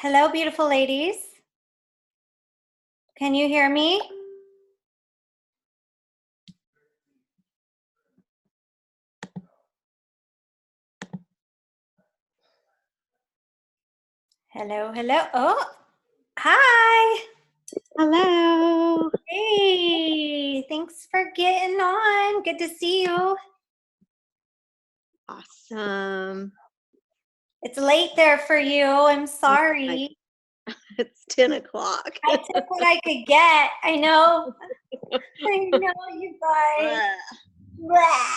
Hello, beautiful ladies. Can you hear me? Hello, hello. Oh, hi. Hello. Hey, thanks for getting on. Good to see you. Awesome. It's late there for you. I'm sorry. It's 10 o'clock. I took what I could get. I know. I know, you guys. Blah.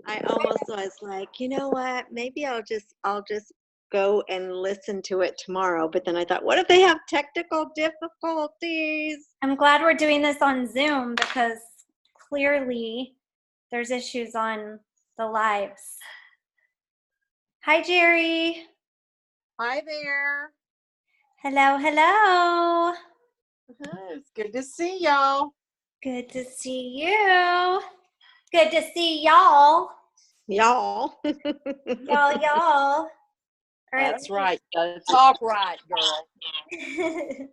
I almost was like, you know what? Maybe I'll just go and listen to it tomorrow. But then I thought, what if they have technical difficulties? I'm glad we're doing this on Zoom because clearly there's issues on the lives. Hi, Jerry. Hi there. Hello, hello. It's good to see y'all. Good to see you. Good to see y'all. Y'all. Y'all. All right. That's right. Gotta talk right, girl.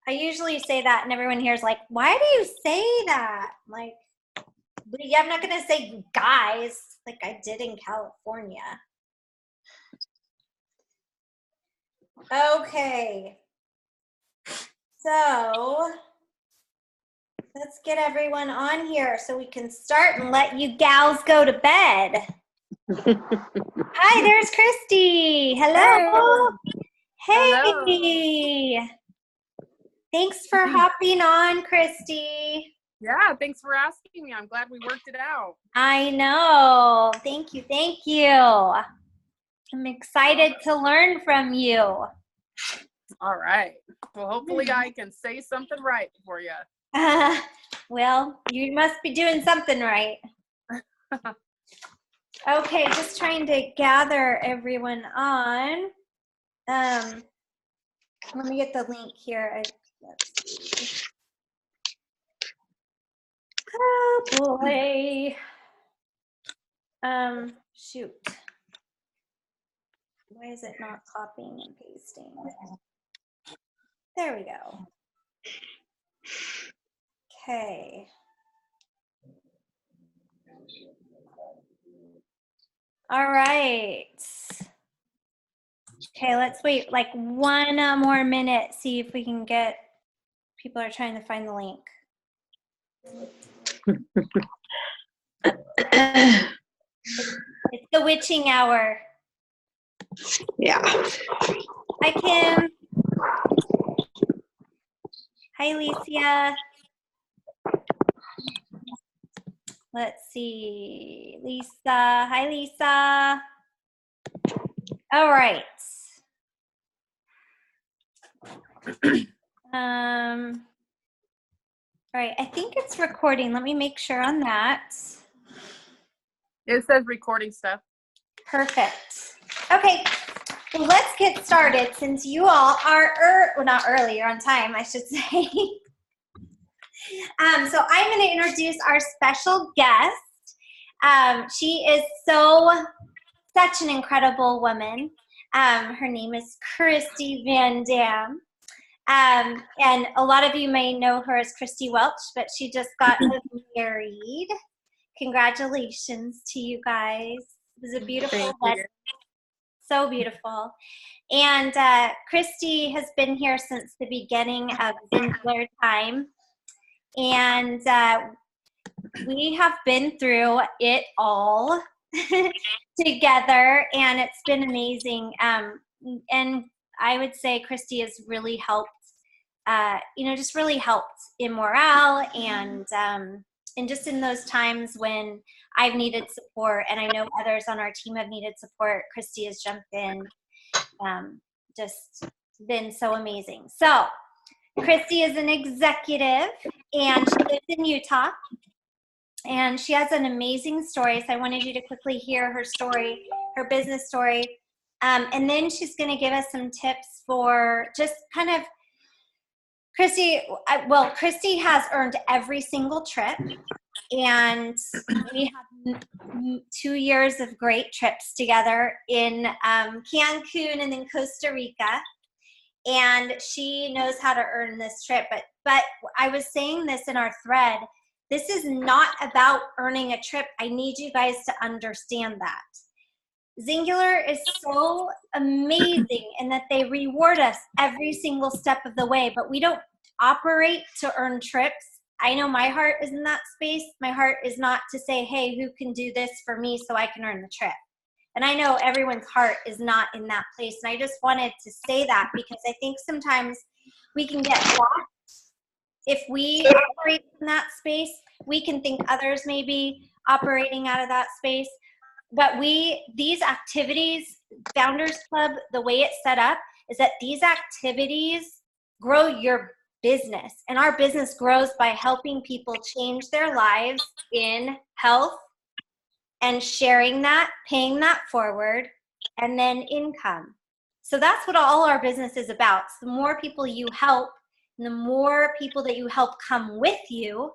I usually say that and everyone here is like, why do you say that? Like, yeah, I'm not going to say guys like I did in California. Okay. So let's get everyone on here so we can start and let you gals go to bed. Hi, there's Kristi. Hello. Hey. Hello. Thanks for hopping on, Kristi. Yeah, thanks for asking me. I'm glad we worked it out. I know. Thank you. Thank you. I'm excited to learn from you. All right. Well, hopefully I can say something right for you. Well, you must be doing something right. Okay, just trying to gather everyone on. Let me get the link here. Let's see. Oh boy. Shoot. Why is it not copying and pasting? There we go. Okay. All right. Okay, let's wait like one more minute, see if we can get, people are trying to find the link. It's the witching hour. Yeah. Hi, Kim. Hi, Alicia. Let's see. Lisa. Hi, Lisa. All right. All right, I think it's recording. Let me make sure on that. It says recording stuff. Perfect. Okay, well, let's get started since you all are, well, not early, you're on time, I should say. So I'm going to introduce our special guest. She is such an incredible woman. Her name is Kristi Van Dam. And a lot of you may know her as Kristi Welch, but she just got married. Congratulations to you guys. It was a beautiful wedding. So beautiful. And Kristi has been here since the beginning of Zinsler time. And we have been through it all together, and it's been amazing. And I would say Kristi has really helped, just really helped in morale and just in those times when I've needed support, and I know others on our team have needed support, Kristi has jumped in, just been so amazing. So Kristi is an executive, and she lives in Utah, and she has an amazing story, so I wanted you to quickly hear her story, her business story, and then she's going to give us some tips for just kind of, Kristi has earned every single trip, and we have 2 years of great trips together in Cancun and then Costa Rica. And she knows how to earn this trip. But I was saying this in our thread, this is not about earning a trip. I need you guys to understand that. Singular is so amazing in that they reward us every single step of the way, but we don't operate to earn trips. I know my heart is in that space. My heart is not to say, hey, who can do this for me so I can earn the trip? And I know everyone's heart is not in that place. And I just wanted to say that because I think sometimes we can get lost. If we operate in that space, we can think others may be operating out of that space. But these activities, Founders Club, the way it's set up is that these activities grow your business. And our business grows by helping people change their lives in health and sharing that, paying that forward, and then income. So that's what all our business is about. So the more people you help, and the more people that you help come with you,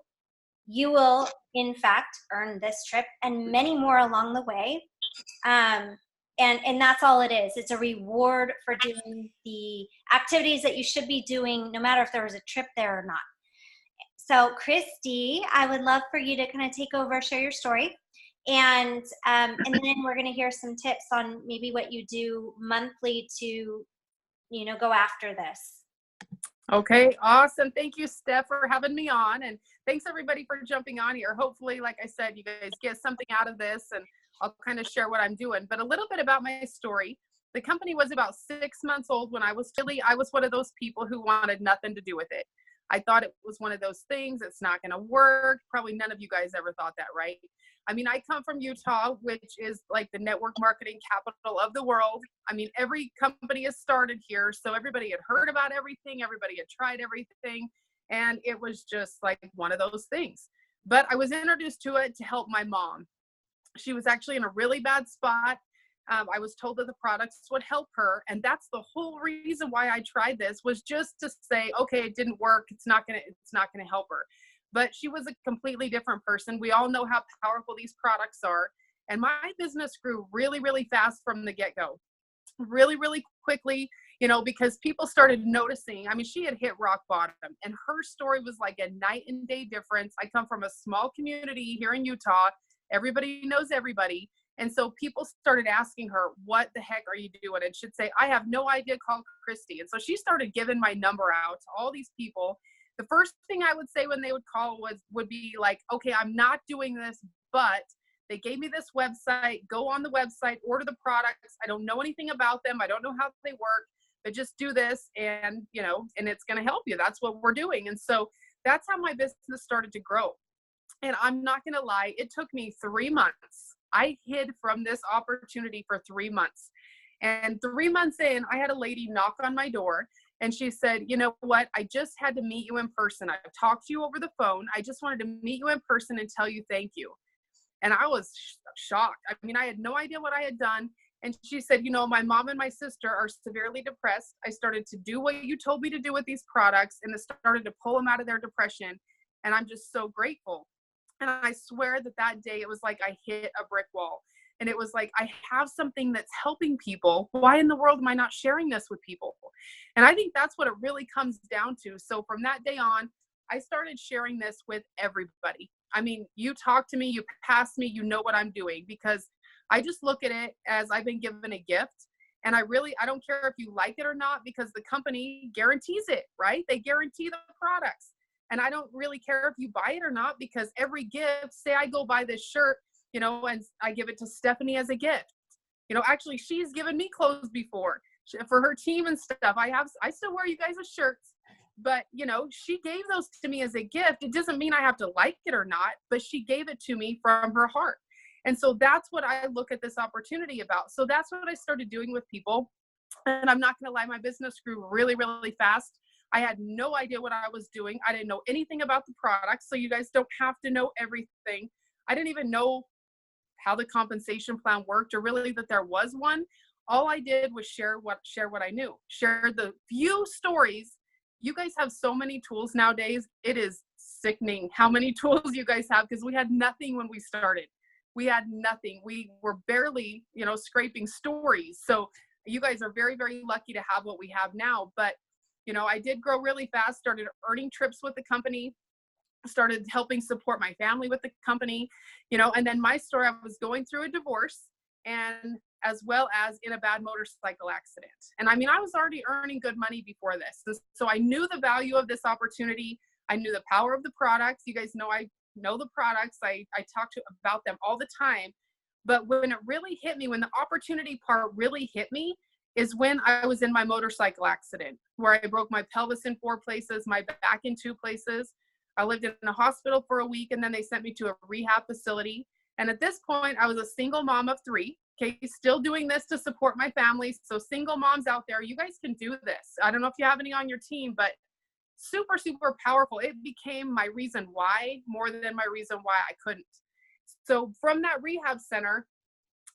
you will, in fact, earn this trip and many more along the way. And that's all it is. It's a reward for doing the activities that you should be doing, no matter if there was a trip there or not. So, Kristi, I would love for you to kind of take over, share your story. And then we're going to hear some tips on maybe what you do monthly to, go after this. Okay, awesome. Thank you, Steph, for having me on. And thanks everybody for jumping on here. Hopefully, like I said, you guys get something out of this and I'll kind of share what I'm doing. But a little bit about my story. The company was about 6 months old when I was one of those people who wanted nothing to do with it. I thought it was one of those things, it's not going to work. Probably none of you guys ever thought that, right? I mean, I come from Utah, which is like the network marketing capital of the world. I mean, every company has started here. So everybody had heard about everything. Everybody had tried everything. And it was just like one of those things. But I was introduced to it to help my mom. She was actually in a really bad spot. I was told that the products would help her. And that's the whole reason why I tried this, was just to say, okay, it didn't work. It's not going to help her. But she was a completely different person. We all know how powerful these products are. And my business grew really, really fast from the get-go. Really, really quickly, because people started noticing. I mean, she had hit rock bottom and her story was like a night and day difference. I come from a small community here in Utah. Everybody knows everybody. And so people started asking her, what the heck are you doing? And she'd say, I have no idea, call Kristi. And so she started giving my number out to all these people. The first thing I would say when they would call would be like, okay, I'm not doing this, but they gave me this website, go on the website, order the products. I don't know anything about them. I don't know how they work, but just do this and, and it's going to help you. That's what we're doing. And so that's how my business started to grow. And I'm not going to lie, it took me 3 months. I hid from this opportunity for 3 months. And 3 months in, I had a lady knock on my door. And she said, you know what? I just had to meet you in person. I've talked to you over the phone. I just wanted to meet you in person and tell you thank you. And I was shocked. I mean, I had no idea what I had done. And she said, my mom and my sister are severely depressed. I started to do what you told me to do with these products and it started to pull them out of their depression. And I'm just so grateful. And I swear that day, it was like I hit a brick wall. And it was like, I have something that's helping people. Why in the world am I not sharing this with people? And I think that's what it really comes down to. So from that day on, I started sharing this with everybody. I mean, you talk to me, you pass me, you know what I'm doing, because I just look at it as I've been given a gift. And I don't care if you like it or not, because the company guarantees it, right? They guarantee the products. And I don't really care if you buy it or not, because every gift, say I go buy this shirt, and I give it to Stephanie as a gift. Actually, she's given me clothes before for her team and stuff. I still wear you guys' shirts, but she gave those to me as a gift. It doesn't mean I have to like it or not, but she gave it to me from her heart. And so that's what I look at this opportunity about. So that's what I started doing with people. And I'm not going to lie, my business grew really, really fast. I had no idea what I was doing. I didn't know anything about the products. So you guys don't have to know everything. I didn't even know how the compensation plan worked, or really that there was one. All I did was share what I knew, share the few stories. You guys have so many tools nowadays. It is sickening how many tools you guys have, because we had nothing when we started. we had nothing. We were barely, you know, scraping stories. So you guys are very, very lucky to have what we have now. But, you know, I did grow really fast, started earning trips with the company, started helping support my family with the company, you know. And then my story, I was going through a divorce, and as well as in a bad motorcycle accident. And I mean, I was already earning good money before this. So I knew the value of this opportunity. I knew the power of the products. You guys know I know the products. I talk about them all the time. But when it really hit me, when the opportunity part really hit me, is when I was in my motorcycle accident, where I broke my pelvis in 4 places, my back in 2 places. I lived in a hospital for a week, and then they sent me to a rehab facility. And at this point, I was a single mom of 3. Okay, still doing this to support my family. So single moms out there, you guys can do this. I don't know if you have any on your team, but super, super powerful. It became my reason why more than my reason why I couldn't. So from that rehab center,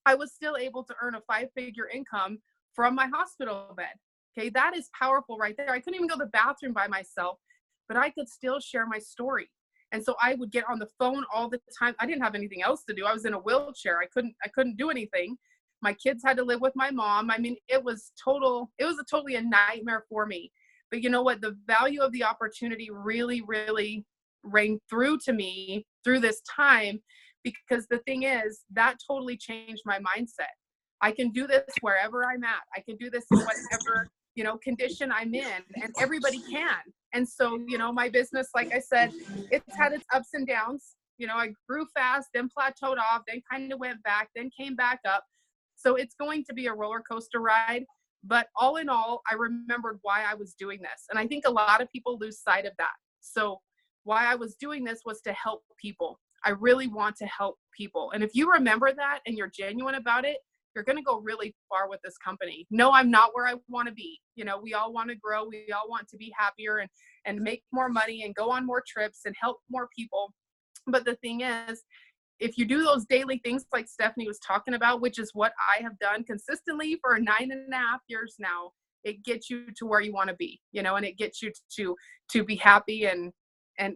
I was still able to earn a 5-figure income from my hospital bed. Okay, that is powerful right there. I couldn't even go to the bathroom by myself, but I could still share my story. And so I would get on the phone all the time. I didn't have anything else to do. I was in a wheelchair. I couldn't do anything. My kids had to live with my mom. I mean, it was totally a nightmare for me. But you know what? The value of the opportunity really, really rang through to me through this time, because the thing is, that totally changed my mindset. I can do this wherever I'm at. I can do this in whatever, you know, condition I'm in, and everybody can. And so, you know, my business, like I said, it's had its ups and downs. You know, I grew fast, then plateaued off, then kind of went back, then came back up. So it's going to be a roller coaster ride. But all in all, I remembered why I was doing this. And I think a lot of people lose sight of that. So why I was doing this was to help people. I really want to help people. And if you remember that and you're genuine about it, you're going to go really far with this company. No, I'm not where I want to be. You know, we all want to grow. We all want to be happier and make more money and go on more trips and help more people. But the thing is, if you do those daily things like Stephanie was talking about, which is what I have done consistently for 9.5 years now, it gets you to where you want to be, you know, and it gets you to be happy and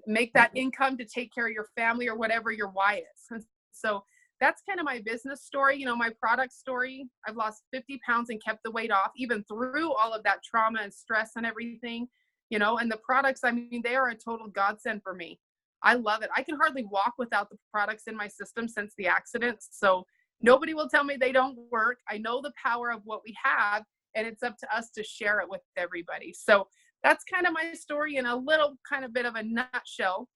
make that income to take care of your family or whatever your why is. So that's kind of my business story. You know, my product story, I've lost 50 pounds and kept the weight off, even through all of that trauma and stress and everything, you know. And the products, I mean, they are a total godsend for me. I love it. I can hardly walk without the products in my system since the accident. So nobody will tell me they don't work. I know the power of what we have, and it's up to us to share it with everybody. So that's kind of my story in a little kind of bit of a nutshell.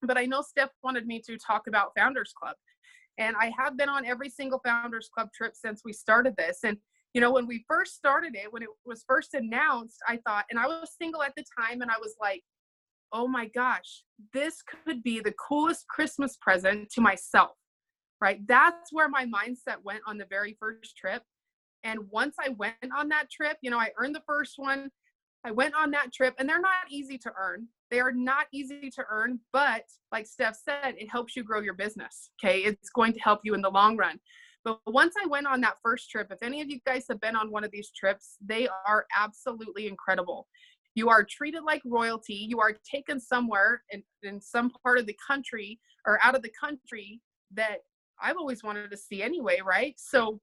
But I know Steph wanted me to talk about Founders Club. And I have been on every single Founders Club trip since we started this. And, you know, when we first started it, when it was first announced, I thought, and I was single at the time, and I was like, oh my gosh, this could be the coolest Christmas present to myself, right? That's where my mindset went on the very first trip. And once I went on that trip, you know, I earned the first one. I went on that trip, and they're not easy to earn. They are not easy to earn, but like Steph said, it helps you grow your business. Okay. It's going to help you in the long run. But once I went on that first trip, if any of you guys have been on one of these trips, they are absolutely incredible. You are treated like royalty. You are taken somewhere in some part of the country or out of the country that I've always wanted to see anyway, right? So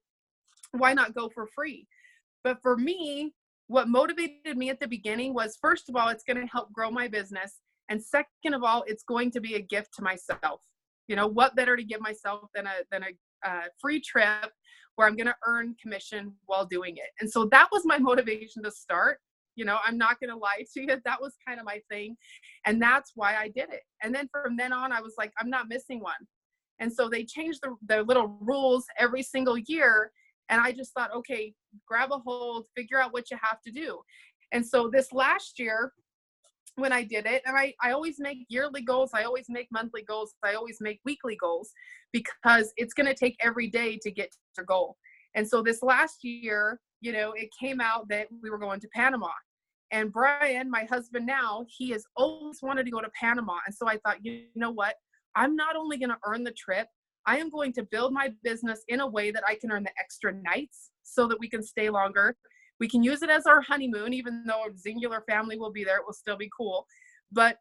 why not go for free? But for me, what motivated me at the beginning was, first of all, it's going to help grow my business. And second of all, it's going to be a gift to myself. You know, what better to give myself than a free trip where I'm going to earn commission while doing it. And so that was my motivation to start. You know, I'm not going to lie to you. That was kind of my thing. And that's why I did it. And then from then on, I was like, I'm not missing one. And so they changed the little rules every single year. And I just thought, okay, grab a hold, figure out what you have to do. And so this last year when I did it, and I always make yearly goals, I always make monthly goals, I always make weekly goals, because it's going to take every day to get to your goal. And so this last year, you know, it came out that we were going to Panama. And Brian, my husband now, he has always wanted to go to Panama. And so I thought, you know what? I'm not only going to earn the trip, I am going to build my business in a way that I can earn the extra nights so that we can stay longer. We can use it as our honeymoon, even though a singular family will be there, it will still be cool. But,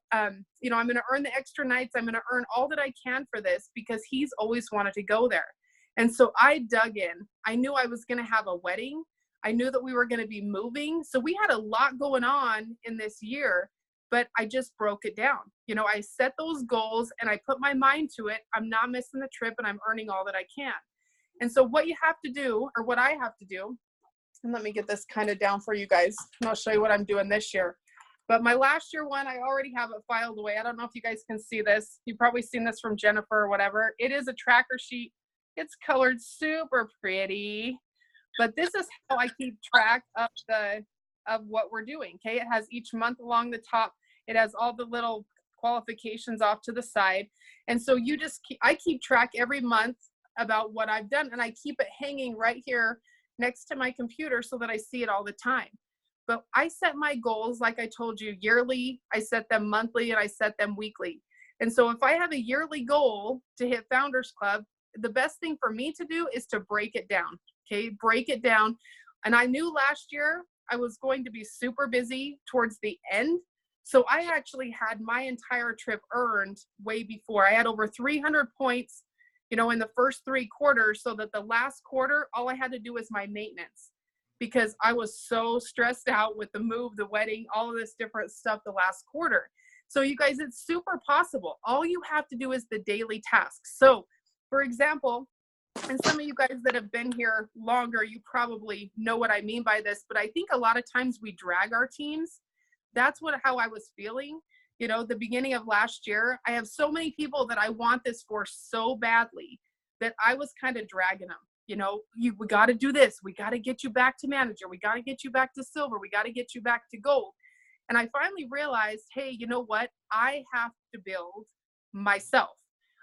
you know, I'm going to earn the extra nights. I'm going to earn all that I can for this because he's always wanted to go there. And so I dug in. I knew I was going to have a wedding. I knew that we were going to be moving. So we had a lot going on in this year, but I just broke it down. You know, I set those goals and I put my mind to it. I'm not missing the trip and I'm earning all that I can. And so what you have to do, or what I have to do, and let me get this kind of down for you guys, and I'll show you what I'm doing this year. But my last year one, I already have it filed away. I don't know if you guys can see this. You've probably seen this from Jennifer or whatever. It is a tracker sheet. It's colored super pretty, but this is how I keep track of what we're doing. Okay, it has each month along the top. It has all the little qualifications off to the side, and so I keep track every month about what I've done, and I keep it hanging right here next to my computer so that I see it all the time. But I set my goals, like I told you, yearly. I set them monthly and I set them weekly. And so if I have a yearly goal to hit Founders Club, the best thing for me to do is to break it down. Okay, break it down. And I knew last year I was going to be super busy towards the end. So I actually had my entire trip earned way before. I had over 300 points, you know, in the first 3 quarters, so that the last quarter, all I had to do was my maintenance, because I was so stressed out with the move, the wedding, all of this different stuff the last quarter. So you guys, it's super possible. All you have to do is the daily tasks. So for example, and some of you guys that have been here longer, you probably know what I mean by this, but I think a lot of times we drag our teams. That's how I was feeling. You know, the beginning of last year, I have so many people that I want this for so badly that I was kind of dragging them. You know, we got to do this. We got to get you back to manager. We got to get you back to silver. We got to get you back to gold. And I finally realized, hey, you know what? I have to build myself.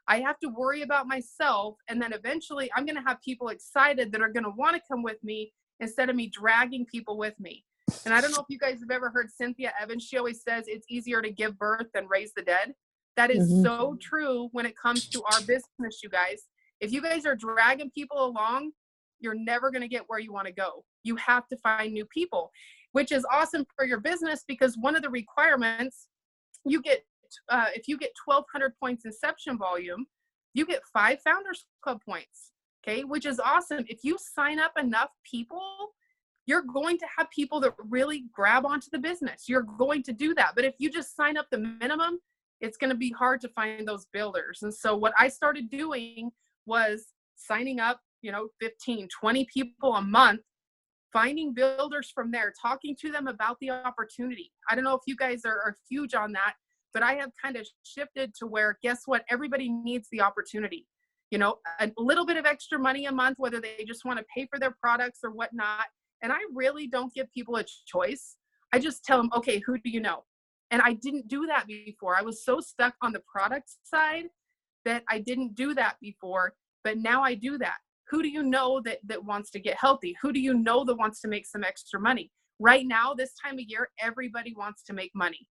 I have to worry about myself. And then eventually I'm going to have people excited that are going to want to come with me instead of me dragging people with me. And I don't know if you guys have ever heard Cynthia Evans. She always says it's easier to give birth than raise the dead. That is so true when it comes to our business, you guys. If you guys are dragging people along, you're never going to get where you want to go. You have to find new people, which is awesome for your business, because one of the requirements, you get, if you get 1,200 points inception volume, you get 5 Founders Club points, okay, which is awesome. If you sign up enough people, you're going to have people that really grab onto the business. You're going to do that. But if you just sign up the minimum, it's going to be hard to find those builders. And so what I started doing was signing up, 15, 20 people a month, finding builders from there, talking to them about the opportunity. I don't know if you guys are huge on that, but I have kind of shifted to where, guess what? Everybody needs the opportunity. A little bit of extra money a month, whether they just want to pay for their products or whatnot. And I really don't give people a choice. I just tell them, okay, who do you know? And I didn't do that before. I was so stuck on the product side that I didn't do that before, but now I do that. Who do you know that wants to get healthy? Who do you know that wants to make some extra money? Right now, this time of year, everybody wants to make money.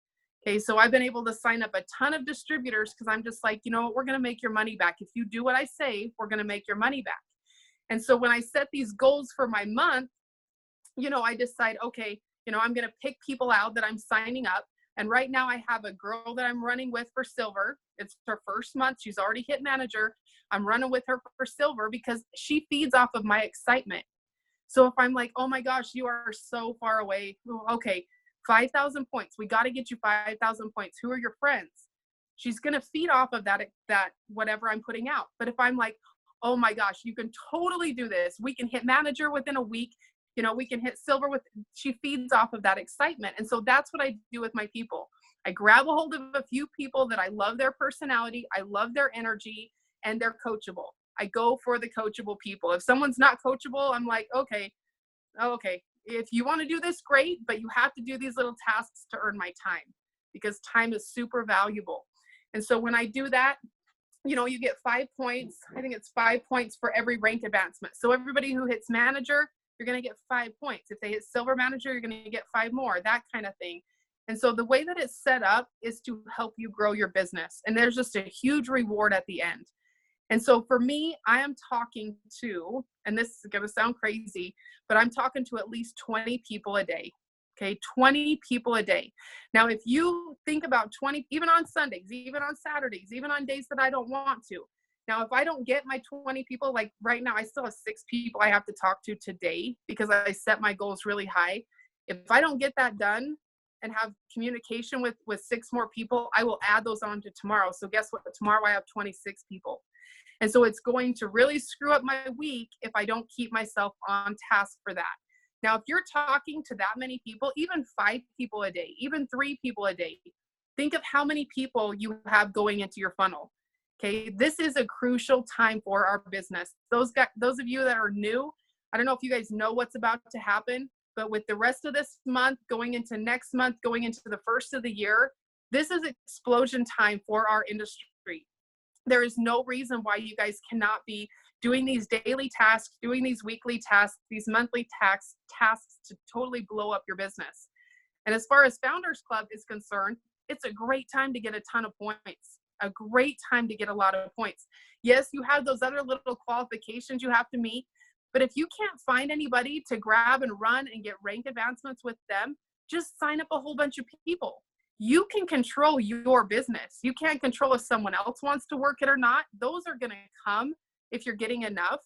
Okay, so I've been able to sign up a ton of distributors because I'm just like, you know what, we're going to make your money back. If you do what I say, we're going to make your money back. And so when I set these goals for my month, I decide, okay, I'm going to pick people out that I'm signing up. And right now I have a girl that I'm running with for silver. It's her first month. She's already hit manager. I'm running with her for silver because she feeds off of my excitement. So if I'm like, oh my gosh, you are so far away. Okay, 5,000 points. We got to get you 5,000 points. Who are your friends? She's going to feed off of that whatever I'm putting out. But if I'm like, oh my gosh, you can totally do this. We can hit manager within a week. We can hit silver she feeds off of that excitement. And so that's what I do with my people. I grab a hold of a few people that I love their personality, I love their energy, and they're coachable. I go for the coachable people. If someone's not coachable, I'm like, okay, if you want to do this, great, but you have to do these little tasks to earn my time, because time is super valuable. And so when I do that, you get 5 points. I think it's 5 points for every rank advancement. So everybody who hits manager, you're going to get 5 points. If they hit silver manager, you're going to get 5 more, that kind of thing. And so the way that it's set up is to help you grow your business. And there's just a huge reward at the end. And so for me, I am talking to, and this is going to sound crazy, but I'm talking to at least 20 people a day. Okay, 20 people a day. Now, if you think about 20, even on Sundays, even on Saturdays, even on days that I don't want to. Now, if I don't get my 20 people, like right now, I still have 6 people I have to talk to today because I set my goals really high. If I don't get that done and have communication with 6 more people, I will add those on to tomorrow. So guess what? Tomorrow I have 26 people. And so it's going to really screw up my week if I don't keep myself on task for that. Now, if you're talking to that many people, even 5 people a day, even 3 people a day, think of how many people you have going into your funnel. Okay, this is a crucial time for our business. Those of you that are new, I don't know if you guys know what's about to happen, but with the rest of this month, going into next month, going into the first of the year, this is explosion time for our industry. There is no reason why you guys cannot be doing these daily tasks, doing these weekly tasks, these monthly tasks to totally blow up your business. And as far as Founders Club is concerned, it's a great time to get a ton of points, a great time to get a lot of points. Yes, you have those other little qualifications you have to meet, but if you can't find anybody to grab and run and get rank advancements with them, just sign up a whole bunch of people. You can control your business. You can't control if someone else wants to work it or not. Those are going to come if you're getting enough.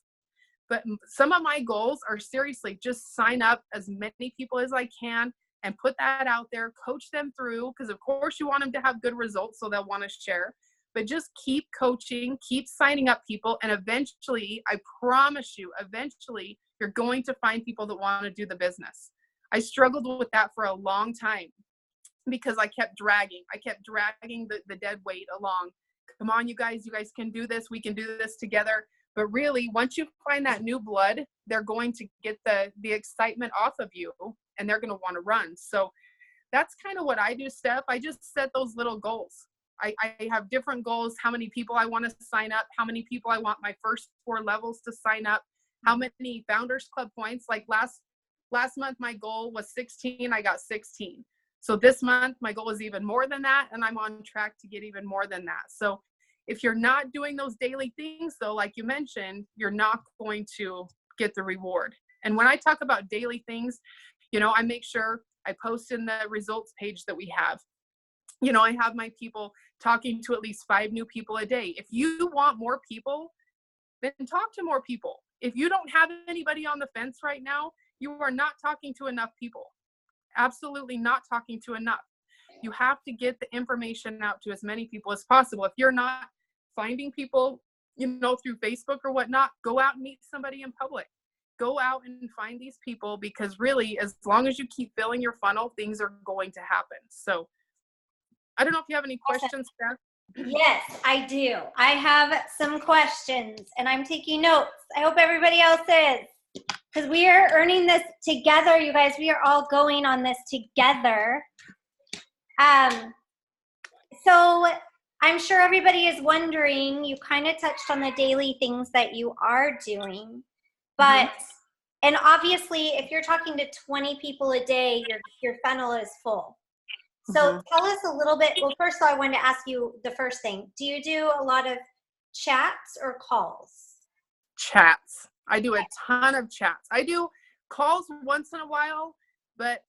But some of my goals are seriously just sign up as many people as I can and put that out there, coach them through, because of course you want them to have good results so they'll want to share. But just keep coaching, keep signing up people, and eventually, I promise you, eventually you're going to find people that want to do the business. I struggled with that for a long time because I kept dragging the dead weight along. Come on, you guys can do this. We can do this together. But really, once you find that new blood, they're going to get the excitement off of you and they're going to want to run. So that's kind of what I do, Steph. I just set those little goals. I have different goals, how many people I want to sign up, how many people I want my first 4 levels to sign up, how many Founders Club points. Like last month, my goal was 16. I got 16. So this month, my goal is even more than that, and I'm on track to get even more than that. So if you're not doing those daily things, though, like you mentioned, you're not going to get the reward. And when I talk about daily things, I make sure I post in the results page that we have. I have my people talking to at least 5 new people a day. If you want more people, then talk to more people. If you don't have anybody on the fence right now, you are not talking to enough people. Absolutely not talking to enough. You have to get the information out to as many people as possible. If you're not finding people, through Facebook or whatnot, go out and meet somebody in public. Go out and find these people, because really, as long as you keep filling your funnel, things are going to happen. So I don't know if you have any questions, Steph. Yes, I do. I have some questions and I'm taking notes. I hope everybody else is, because we are earning this together, you guys. We are all going on this together. So I'm sure everybody is wondering, you kind of touched on the daily things that you are doing, but, and obviously if you're talking to 20 people a day, your funnel is full. So tell us a little bit. Well, first of all, I wanted to ask you the first thing. Do you do a lot of chats or calls? Chats. I do a ton of chats. I do calls once in a while, but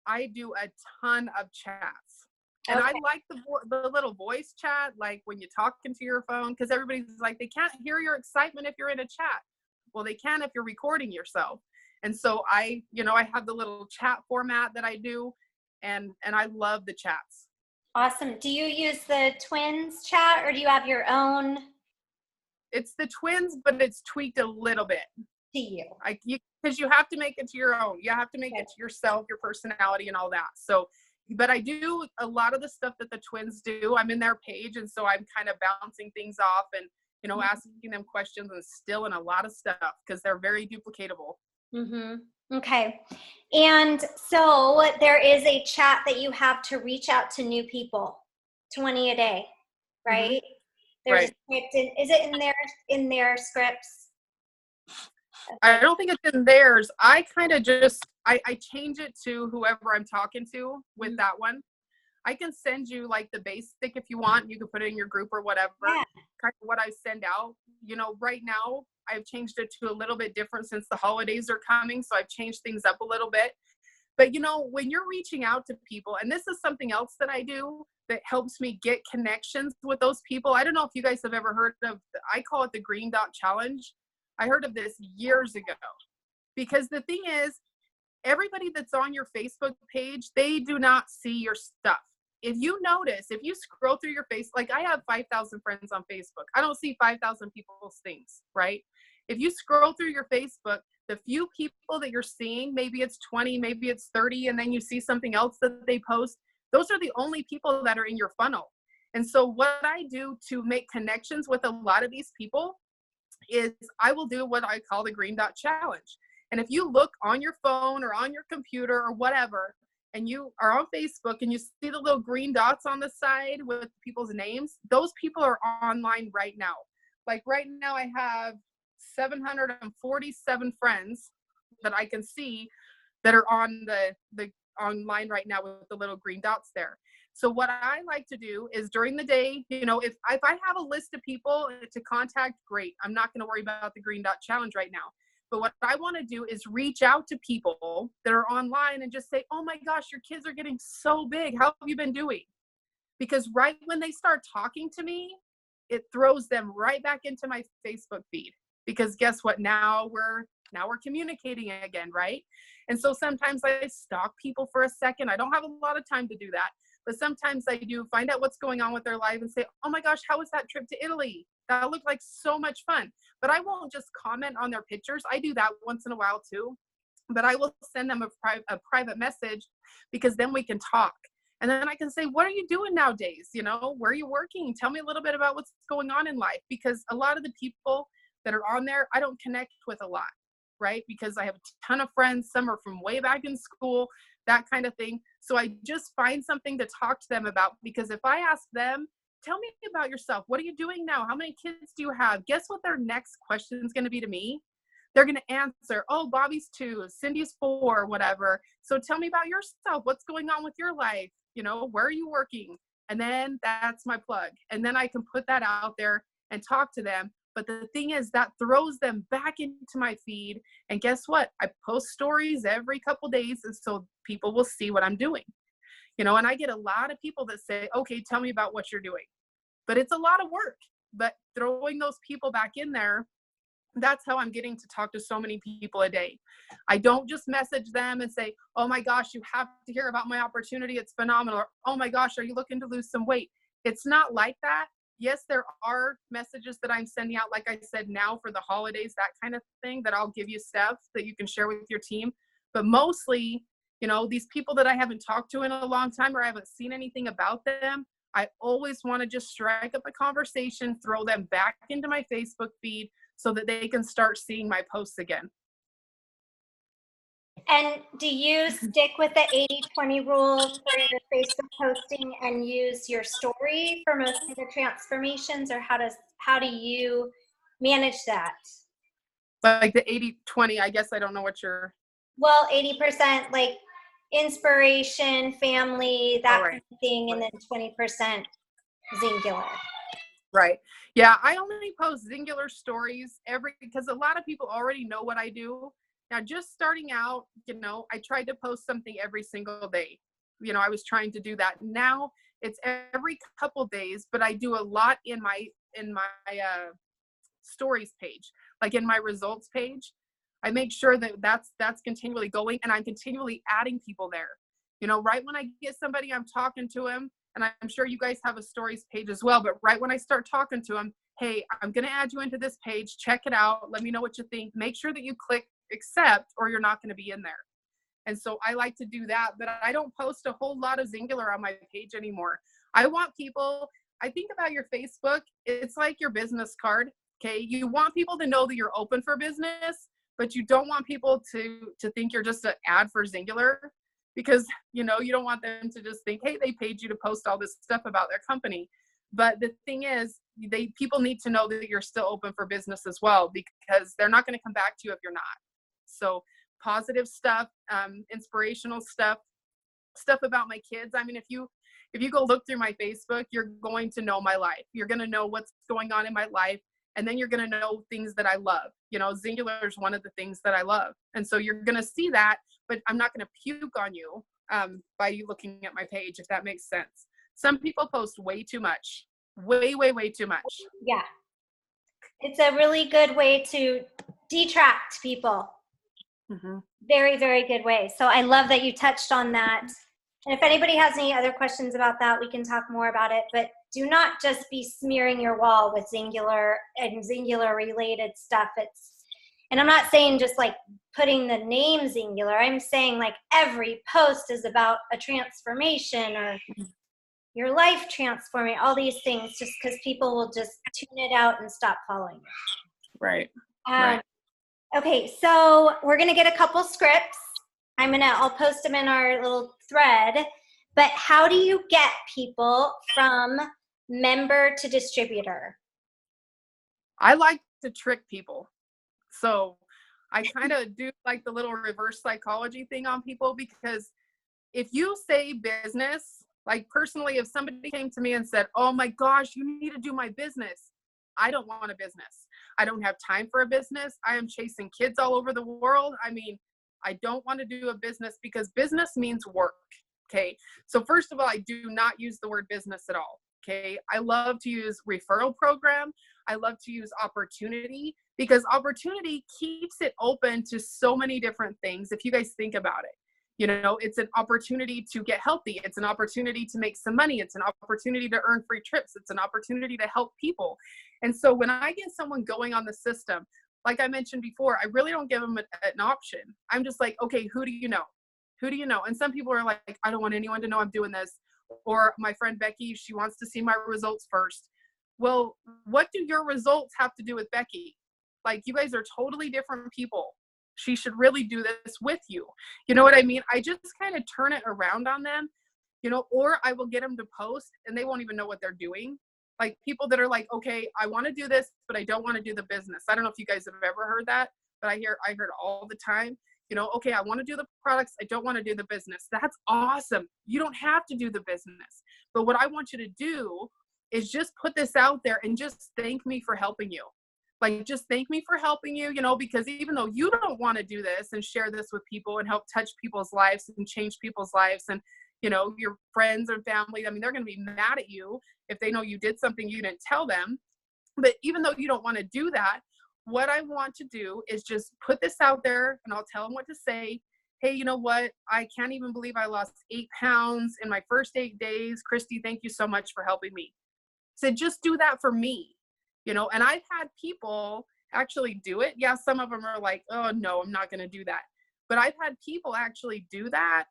I do a ton of chats. And I like the little voice chat, like when you talk into your phone, because everybody's like, they can't hear your excitement if you're in a chat. Well, they can if you're recording yourself. And so I have the little chat format that I do. And I love the chats. Awesome. Do you use the twins chat or do you have your own? It's the twins, but it's tweaked a little bit. To you. Because you have to make it to your own. You have to make it to yourself, your personality and all that. So, but I do a lot of the stuff that the twins do. I'm in their page. And so I'm kind of bouncing things off and, asking them questions and stealing a lot of stuff because they're very duplicatable. Okay. And so there is a chat that you have to reach out to new people, 20 a day, right? There's a script is it in their scripts? I don't think it's in theirs. I kind of just, I change it to whoever I'm talking to with that one. I can send you like the basic if you want. You can put it in your group or whatever. Yeah. Kind of what I send out. Right now I've changed it to a little bit different since the holidays are coming. So I've changed things up a little bit. But when you're reaching out to people, and this is something else that I do that helps me get connections with those people. I don't know if you guys have ever heard of, I call it the Green Dot Challenge. I heard of this years ago, because the thing is, everybody that's on your Facebook page, they do not see your stuff. If you notice, if you scroll through your face, like I have 5,000 friends on Facebook. I don't see 5,000 people's things, right? If you scroll through your Facebook, the few people that you're seeing, maybe it's 20, maybe it's 30, and then you see something else that they post, those are the only people that are in your funnel. And so what I do to make connections with a lot of these people is I will do what I call the Green Dot Challenge. And if you look on your phone or on your computer or whatever, and you are on Facebook and you see the little green dots on the side with people's names, those people are online right now. Like right now I have 747 friends that I can see that are on the online right now with the little green dots there. So what I like to do is during the day, if I have a list of people to contact, great. I'm not going to worry about the Green Dot Challenge right now. But what I want to do is reach out to people that are online and just say, oh my gosh, your kids are getting so big. How have you been doing? Because right when they start talking to me, it throws them right back into my Facebook feed. Because guess what? Now we're communicating again, right? And so sometimes I stalk people for a second. I don't have a lot of time to do that. But sometimes I do find out what's going on with their life and say, oh my gosh, how was that trip to Italy? That looked like so much fun. But I won't just comment on their pictures. I do that once in a while too. But I will send them a private message, because then we can talk. And then I can say, what are you doing nowadays? Where are you working? Tell me a little bit about what's going on in life. Because a lot of the people that are on there, I don't connect with a lot, right? Because I have a ton of friends. Some are from way back in school, that kind of thing. So I just find something to talk to them about, because if I ask them, tell me about yourself. What are you doing now? How many kids do you have? Guess what their next question is going to be to me? They're going to answer, oh, Bobby's 2, Cindy's 4, whatever. So tell me about yourself. What's going on with your life? Where are you working? And then that's my plug. And then I can put that out there and talk to them. But the thing is, that throws them back into my feed. And guess what? I post stories every couple days, and so people will see what I'm doing. And I get a lot of people that say, okay, tell me about what you're doing. But it's a lot of work. But throwing those people back in there, that's how I'm getting to talk to so many people a day. I don't just message them and say, oh my gosh, you have to hear about my opportunity. It's phenomenal. Or, oh my gosh, are you looking to lose some weight? It's not like that. Yes, there are messages that I'm sending out, like I said, now for the holidays, that kind of thing, that I'll give you stuff that you can share with your team. But mostly, these people that I haven't talked to in a long time, or I haven't seen anything about them, I always want to just strike up a conversation, throw them back into my Facebook feed so that they can start seeing my posts again. And do you stick with the 80-20 rule for your Facebook posting and use your story for most of the transformations, or how do you manage that? Like the 80-20, I guess I don't know what you're... Well, 80% like inspiration, family, that right. kind of thing, and then 20% singular. Right. Yeah, I only post singular stories because a lot of people already know what I do. Now, just starting out, I tried to post something every single day. I was trying to do that. Now it's every couple days, but I do a lot in my stories page, like in my results page. I make sure that that's continually going, and I'm continually adding people there. Right when I get somebody, I'm talking to them, and I'm sure you guys have a stories page as well. But right when I start talking to them, hey, I'm going to add you into this page. Check it out. Let me know what you think. Make sure that you click accept, or you're not going to be in there. And so I like to do that, but I don't post a whole lot of singular on my page anymore. I want people, I think about your Facebook, it's like your business card. Okay. You want people to know that you're open for business, but you don't want people to think you're just an ad for singular, because, you don't want them to just think, hey, they paid you to post all this stuff about their company. But the thing is, people need to know that you're still open for business as well, because they're not going to come back to you if you're not. So positive stuff, inspirational stuff about my kids. I mean, if you go look through my Facebook, you're going to know my life. You're going to know what's going on in my life. And then you're going to know things that I love. You know, Zingular is one of the things that I love. And so you're going to see that, but I'm not going to puke on you by you looking at my page, if that makes sense. Some people post way too much, way too much. Yeah. It's a really good way to detract people. Mm-hmm. Very, very good way. So I love that you touched on that. And if anybody has any other questions about that, we can talk more about it. But do not just be smearing your wall with Zingular and Zingular related stuff. And I'm not saying just like putting the name Zingular. I'm saying like every post is about a transformation or your life transforming, all these things, just because people will just tune it out and stop following you. Right. Right. Okay, so we're going to get a couple scripts. I'll post them in our little thread. But how do you get people from member to distributor? I like to trick people. So I kind of do like the little reverse psychology thing on people, because if you say business, like personally, if somebody came to me and said, oh my gosh, you need to do my business, I don't want a business. I don't have time for a business. I am chasing kids all over the world. I mean, I don't want to do a business, because business means work. Okay. So first of all, I do not use the word business at all. Okay. I love to use referral program. I love to use opportunity, because opportunity keeps it open to so many different things. If you guys think about it, you know, it's an opportunity to get healthy. It's an opportunity to make some money. It's an opportunity to earn free trips. It's an opportunity to help people. And so when I get someone going on the system, like I mentioned before, I really don't give them an option. I'm just like, okay, who do you know? Who do you know? And some people are like, I don't want anyone to know I'm doing this. Or my friend Becky, she wants to see my results first. Well, what do your results have to do with Becky? Like, you guys are totally different people. She should really do this with you. You know what I mean? I just kind of turn it around on them, you know, or I will get them to post and they won't even know what they're doing. Like people that are like, okay, I want to do this, but I don't want to do the business. I don't know if you guys have ever heard that, but I heard all the time, you know, okay, I want to do the products. I don't want to do the business. That's awesome. You don't have to do the business. But what I want you to do is just put this out there and just thank me for helping you. Like, just thank me for helping you, you know, because even though you don't want to do this and share this with people and help touch people's lives and change people's lives, and, you know, your friends and family, I mean, they're going to be mad at you if they know you did something you didn't tell them. But even though you don't want to do that, what I want to do is just put this out there, and I'll tell them what to say. Hey, you know what? I can't even believe I lost 8 pounds in my first 8 days. Kristi, thank you so much for helping me. So just do that for me. You know, and I've had people actually do it. Yeah, some of them are like, oh, no, I'm not going to do that. But I've had people actually do that,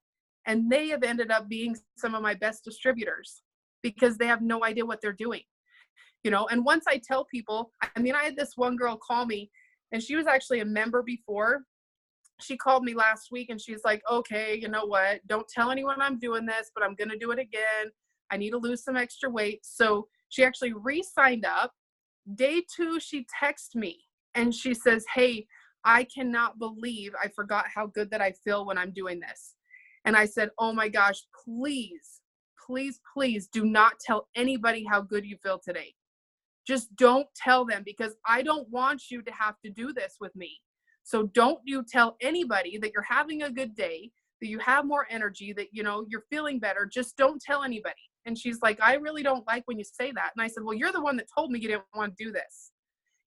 and they have ended up being some of my best distributors, because they have no idea what they're doing. You know, and once I tell people, I mean, I had this one girl call me, and she was actually a member before. She called me last week, and she's like, okay, you know what? Don't tell anyone I'm doing this, but I'm going to do it again. I need to lose some extra weight. So she actually re-signed up. Day 2, she texts me and she says, hey, I cannot believe I forgot how good that I feel when I'm doing this. And I said, oh my gosh, please, please, please do not tell anybody how good you feel today. Just don't tell them, because I don't want you to have to do this with me. So don't you tell anybody that you're having a good day, that you have more energy, that, you know, you're feeling better. Just don't tell anybody. And she's like, I really don't like when you say that. And I said, well, you're the one that told me you didn't want to do this.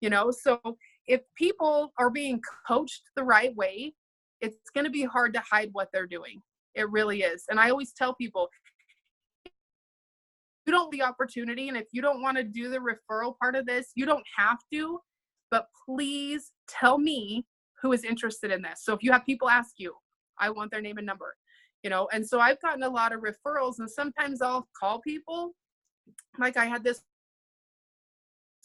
You know, so if people are being coached the right way, it's going to be hard to hide what they're doing. It really is. And I always tell people, you don't have the opportunity, and if you don't want to do the referral part of this, you don't have to, but please tell me who is interested in this. So if you have people ask you, I want their name and number. You know, and so I've gotten a lot of referrals, and sometimes I'll call people. Like I had this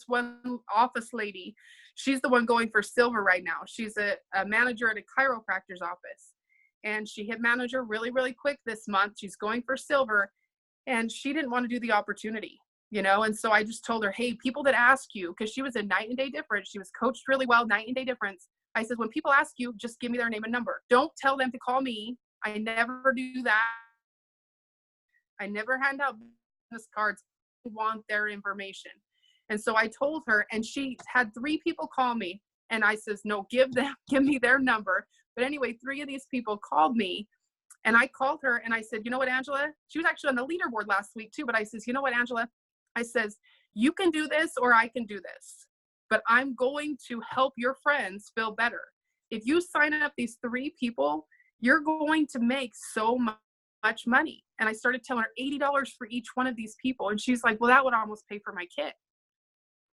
one office lady. She's the one going for silver right now. She's a manager at a chiropractor's office, and she hit manager really, really quick this month. She's going for silver, and she didn't want to do the opportunity, you know? And so I just told her, hey, people that ask you, because she was a night and day difference. She was coached really well, night and day difference. I said, when people ask you, just give me their name and number. Don't tell them to call me. I never do that. I never hand out business cards. I want their information. And so I told her, and she had 3 people call me, and I says, no, give me their number. But anyway, 3 of these people called me, and I called her and I said, you know what, Angela, she was actually on the leaderboard last week too. But I says, you know what, Angela, I says, you can do this or I can do this, but I'm going to help your friends feel better. If you sign up these 3 people, you're going to make so much money. And I started telling her $80 for each one of these people. And she's like, well, that would almost pay for my kit.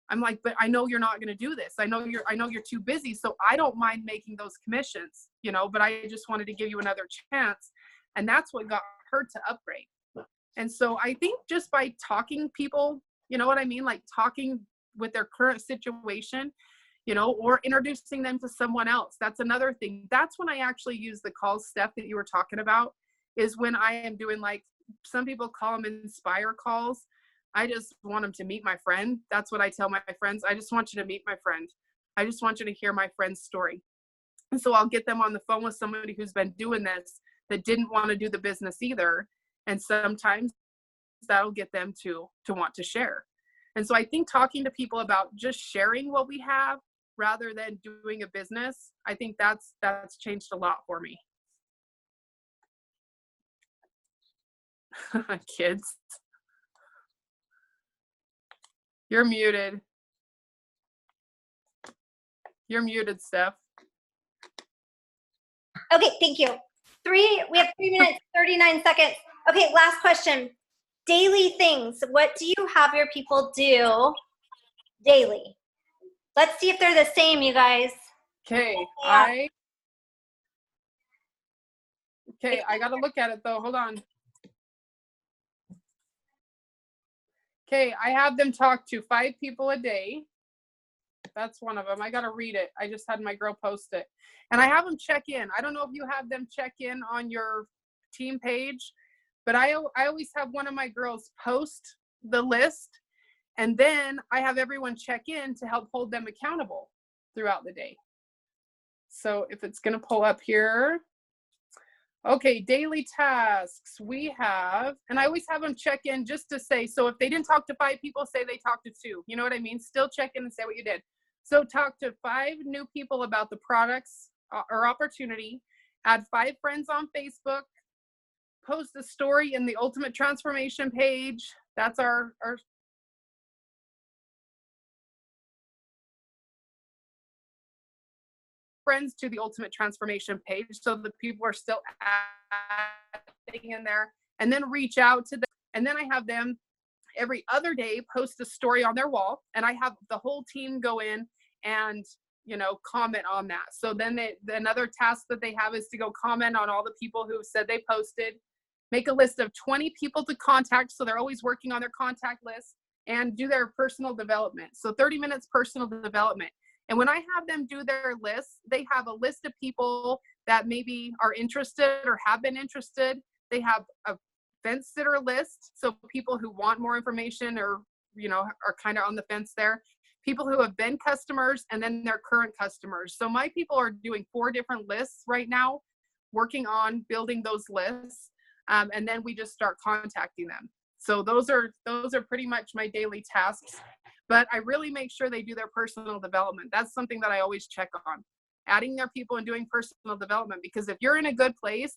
I'm like, but I know you're not going to do this. I know you're too busy. So I don't mind making those commissions, you know, but I just wanted to give you another chance. And that's what got her to upgrade. And so I think just by talking people, you know what I mean? Like talking with their current situation, you know, or introducing them to someone else. That's another thing. That's when I actually use the call, Steph, that you were talking about, is when I am doing, like, some people call them inspire calls. I just want them to meet my friend. That's what I tell my friends. I just want you to meet my friend. I just want you to hear my friend's story. And so I'll get them on the phone with somebody who's been doing this that didn't want to do the business either. And sometimes that'll get them to want to share. And so I think talking to people about just sharing what we have rather than doing a business, I think that's changed a lot for me. Kids. You're muted. You're muted, Steph. Okay, thank you. We have 3 minutes, 39 seconds. Okay, last question. Daily things. What do you have your people do daily? Let's see if they're the same, you guys. Okay, Yeah. I got to look at it though. Hold on. Okay, I have them talk to 5 people a day. That's one of them. I got to read it. I just had my girl post it. And I have them check in. I don't know if you have them check in on your team page, but I always have one of my girls post the list, and then I have everyone check in to help hold them accountable throughout the day. So if it's going to pull up here. Okay, daily tasks we have, and I always have them check in just to say, so if they didn't talk to 5 people, say they talked to 2. You know what I mean? Still check in and say what you did. So talk to 5 new people about the products or opportunity, add 5 friends on Facebook, post a story in the Ultimate Transformation page. That's our friends to the Ultimate Transformation page, so the people are still adding in there, and then reach out to them. And then I have them every other day post a story on their wall, and I have the whole team go in and, you know, comment on that. So then another task that they have is to go comment on all the people who said they posted, make a list of 20 people to contact, so they're always working on their contact list, and do their personal development. So 30 minutes personal development. And when I have them do their lists, they have a list of people that maybe are interested or have been interested. They have a fence sitter list, so people who want more information or, you know, are kind of on the fence there. People who have been customers, and then their current customers. So my people are doing 4 different lists right now, working on building those lists. And then we just start contacting them. So those are pretty much my daily tasks. But I really make sure they do their personal development. That's something that I always check on, adding their people and doing personal development, because if you're in a good place,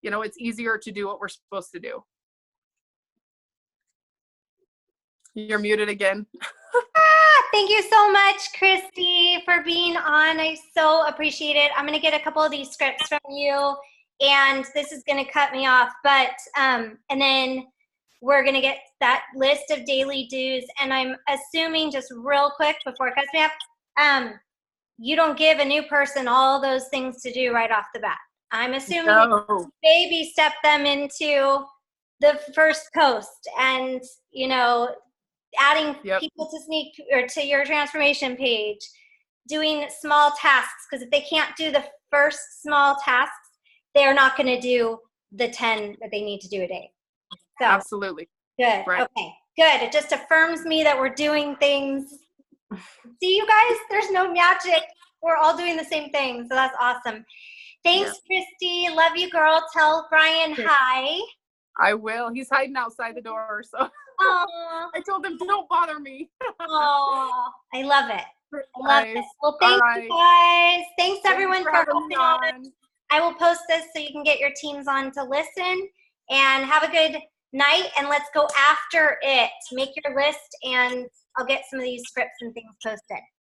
you know, it's easier to do what we're supposed to do. You're muted again. Thank you so much, Kristi, for being on. I so appreciate it. I'm going to get a couple of these scripts from you, and this is going to cut me off. But and then we're going to get that list of daily dues. And I'm assuming, just real quick before it cuts me off, you don't give a new person all those things to do right off the bat. I'm assuming you baby step them into the first post, and, you know, adding people to sneak or to your transformation page, doing small tasks, because if they can't do the first small tasks, they're not going to do the 10 that they need to do a day. So, absolutely. Good. Right. Okay. Good. It just affirms me that we're doing things. See, you guys, there's no magic. We're all doing the same thing. So that's awesome. Thanks, Kristi. Love you, girl. Tell Brian hi. I will. He's hiding outside the door. So. Aw. I told them, don't bother me. Oh, I love it. I love it. Nice. Well, thank All you guys. Thanks everyone for having me hopping on. I will post this so you can get your teams on to listen. And have a good night. And let's go after it. Make your list, and I'll get some of these scripts and things posted.